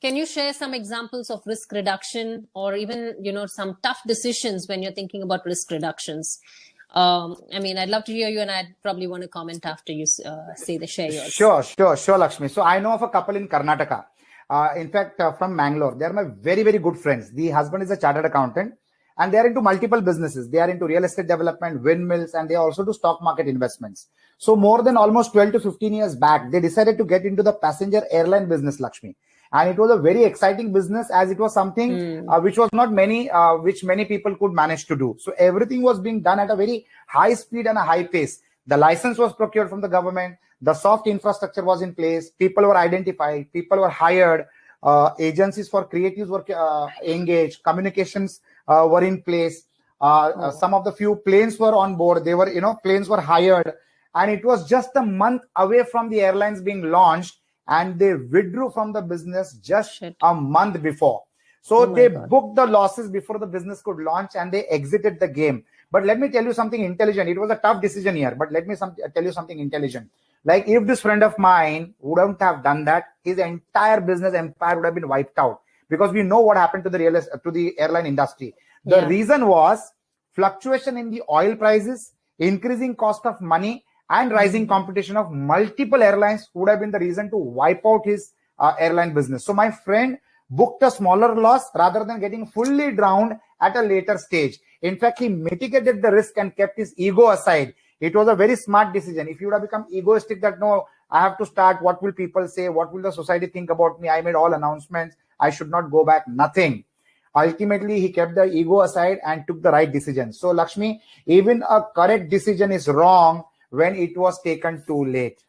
Can you share some examples of risk reduction or even, some tough decisions when you're thinking about risk reductions? I'd love to hear you, and I'd probably want to comment after you share yours. Sure, Lakshmi. So I know of a couple in Karnataka. In fact, from Mangalore, they are my very, very good friends. The husband is a chartered accountant, and they are into multiple businesses. They are into real estate development, windmills, and they also do stock market investments. So more than almost 12 to 15 years back, they decided to get into the passenger airline business, Lakshmi. And it was a very exciting business, as it was something which was not which many people could manage to do. So everything was being done at a very high speed and a high pace. The license was procured from the government. The soft infrastructure was in place. People were identified. People were hired. Agencies for creatives were engaged. Communications were in place. Some of the few planes were on board. Planes were hired. And it was just a month away from the airlines being launched. And they withdrew from the business just a month before. So they booked the losses before the business could launch, and they exited the game. But let me tell you something intelligent. It was a tough decision here, but let me tell you something intelligent. Like, if this friend of mine wouldn't have done that, his entire business empire would have been wiped out, because we know what happened to the airline industry. The reason was fluctuation in the oil prices, increasing cost of money, and rising competition of multiple airlines would have been the reason to wipe out his airline business. So my friend booked a smaller loss rather than getting fully drowned at a later stage. In fact, he mitigated the risk and kept his ego aside. It was a very smart decision. If he would have become egoistic that, no, I have to start, what will people say? What will the society think about me? I made all announcements. I should not go back. Nothing. Ultimately, he kept the ego aside and took the right decision. So, Lakshmi, even a correct decision is wrong when it was taken too late.